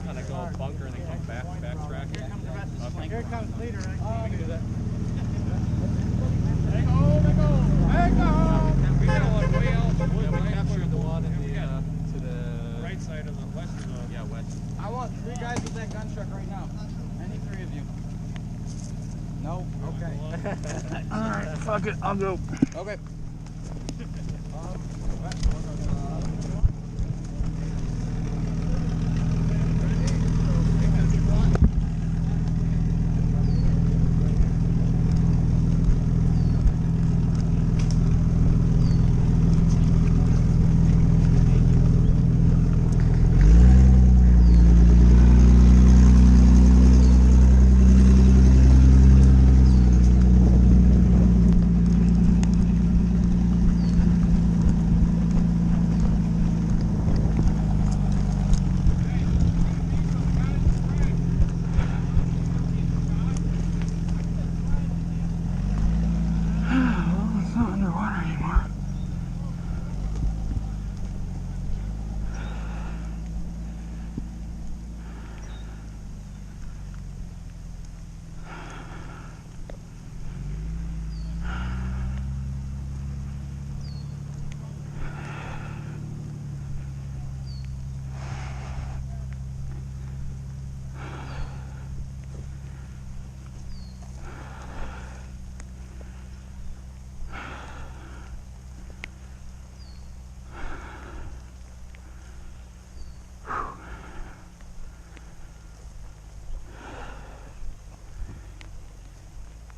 kind of go bunker and then come backtrack. Here it comes leader. We can do that. There you go, there you go. There you go. We got one way out the wood. We captured the one in the to the right side of the west of the... Yeah, west. I want 3 guys with that gun truck right now. Any 3 of you. No? Okay. Alright, fuck it, I'll go. Okay.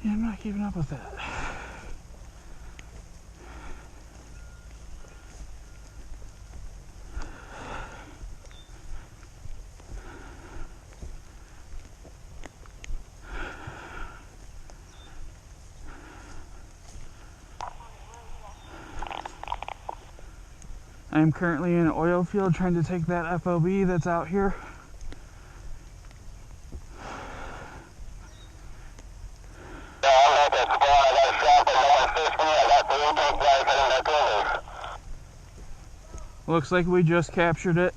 Yeah, I'm not keeping up with that. I am currently in an oil field trying to take that FOB that's out here. Looks like we just captured it.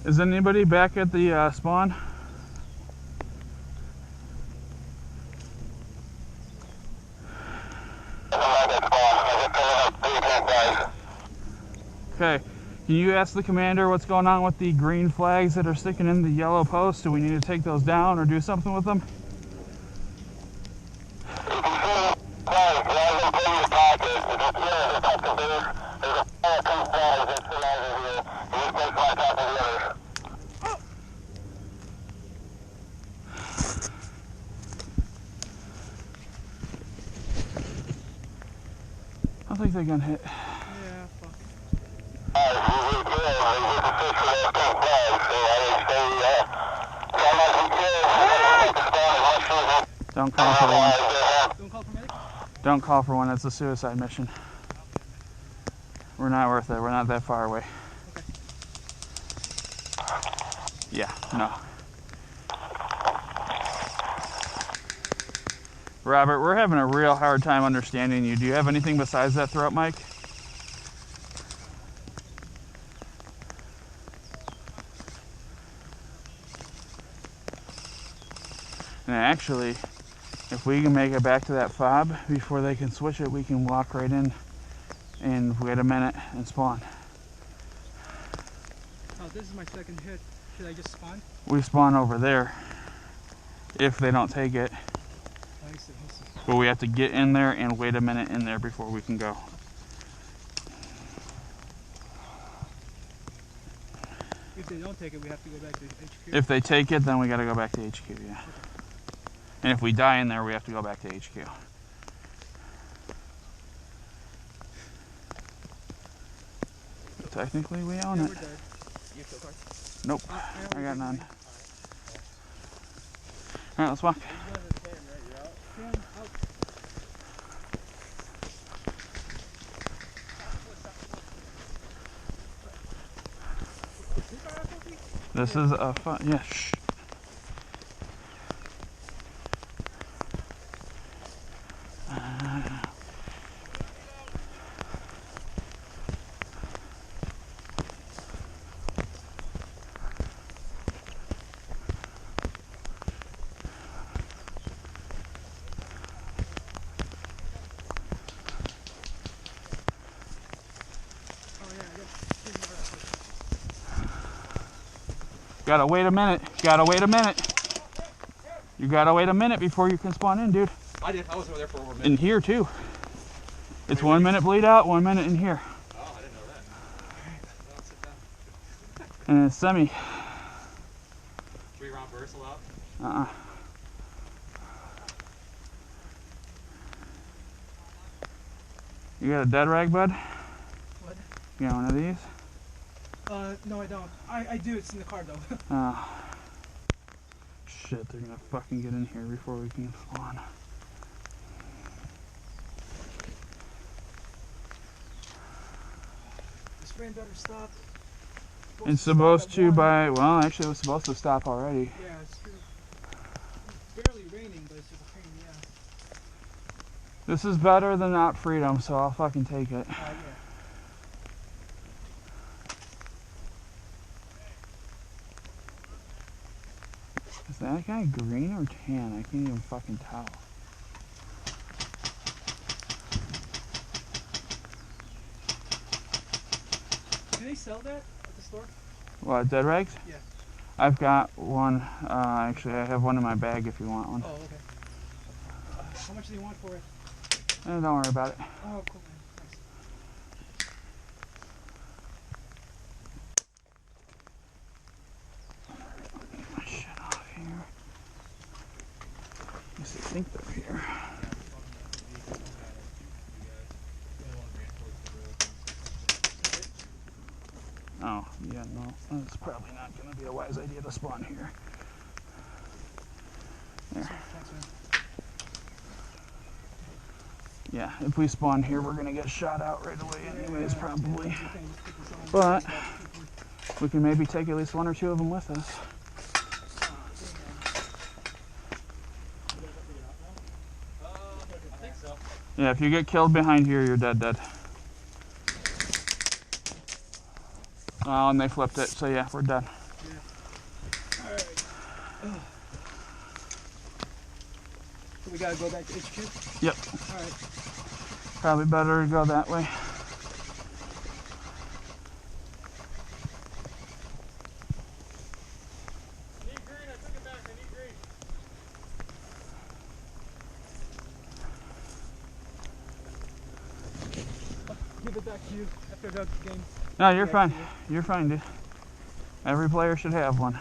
Is anybody back at the spawn? Okay, can you ask the commander what's going on with the green flags that are sticking in the yellow post? Do we need to take those down or do something with them? I think they're gonna hit. Yeah, fuck. Don't call for one. Don't call for medic? Don't call for one. It's a suicide mission. We're not worth it. We're not that far away. Okay. Yeah, no. Robert, we're having a real hard time understanding you. Do you have anything besides that throat mic? And actually, if we can make it back to that fob before they can switch it, we can walk right in and wait a minute and spawn. Oh, this is my second hit. Should I just spawn? We spawn over there if they don't take it. I see. But we have to get in there and wait a minute in there before we can go. If they don't take it, we have to go back to HQ. If they take it, then we gotta go back to HQ, yeah. Okay. And if we die in there, we have to go back to HQ. technically we own Yeah, it. we're dead. You have kill cards? Nope, I I got none. Alright. All right, let's walk. Cam, out. This is a fun, yeah, shh. Gotta wait a minute. Gotta wait a minute. You gotta wait a minute before you can spawn in, dude. I did. I was over there for over a minute. In here too. It's 1 minute bleed out, 1 minute in here. Oh, I didn't know that. Alright, sit down. And it's semi. Should we round Bristol out? Uh-uh. You got a dead rag, bud? What? You got one of these? No, I don't. I do. It's in the car, though. Oh. Shit, they're gonna fucking get in here before we can spawn. This rain better stop. It's supposed to by, well, actually it was supposed to stop already. Yeah, it's true. It's barely raining, but it's just a pain in the ass. This is better than not freedom, so I'll fucking take it. Yeah. Is that guy green or tan? I can't even fucking tell. Do they sell that at the store? What, dead rags? Yeah. I've got one. Actually, I have one in my bag if you want one. Oh, okay. How much do you want for it? Don't worry about it. Oh, cool, man. Thanks. Get my shit off here. I guess I think they're here. Oh, yeah, no. It's probably not going to be a wise idea to spawn here. There. Thanks, man. Yeah, if we spawn here, we're going to get shot out right away anyways, probably. But we can maybe take at least one or two of them with us. I think so. Yeah, if you get killed behind here, you're dead. Oh, and they flipped it, so yeah, we're done. Yeah. Alright. So we gotta go back to HQ? Yep. Alright. Probably better to go that way. I need green. I took it back. I need green. Give it back to you after the game. No, you're Yeah, fine. yeah. You're fine, dude. Every player should have one.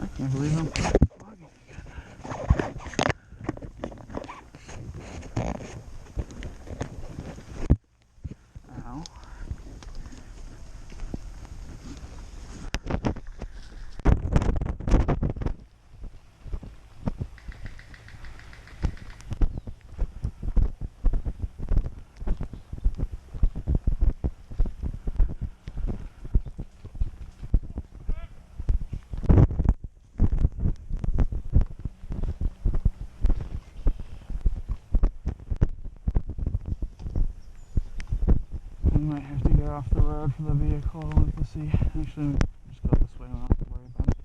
I can't believe I'm vlogging again. Ow. We might have to get off the road for the vehicle to see. Actually, just go this way. We don't have to worry about it.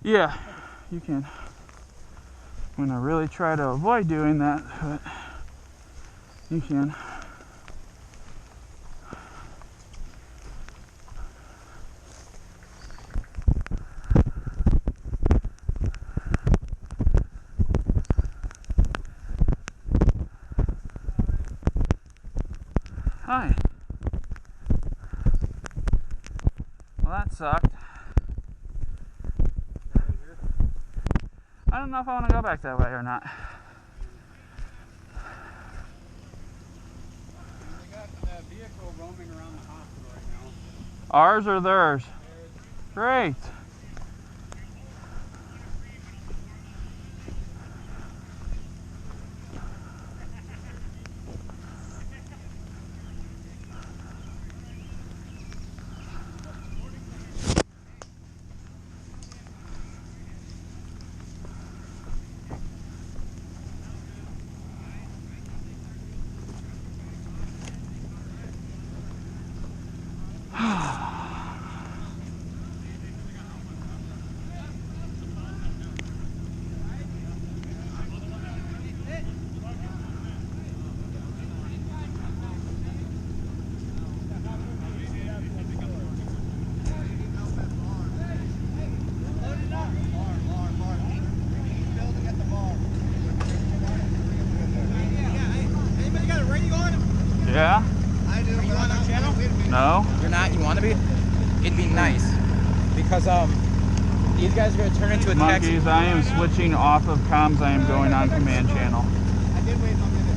Yeah, you can. I'm gonna really try to avoid doing that, but you can. Hi. Well, that sucked. I don't know if I want to go back that way or not. They got that vehicle roaming around the hospital right now. Ours or theirs? Great. Yeah? I do. Are you on our channel? No? You're not? You want to be? It'd be nice. Because, these guys are going to turn into a taxi. Monkeys, I am switching off of comms. I am going on command channel. I did wait a minute.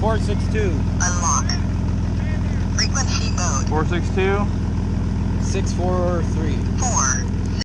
462. Unlock. Frequency mode. 462? 643. 4.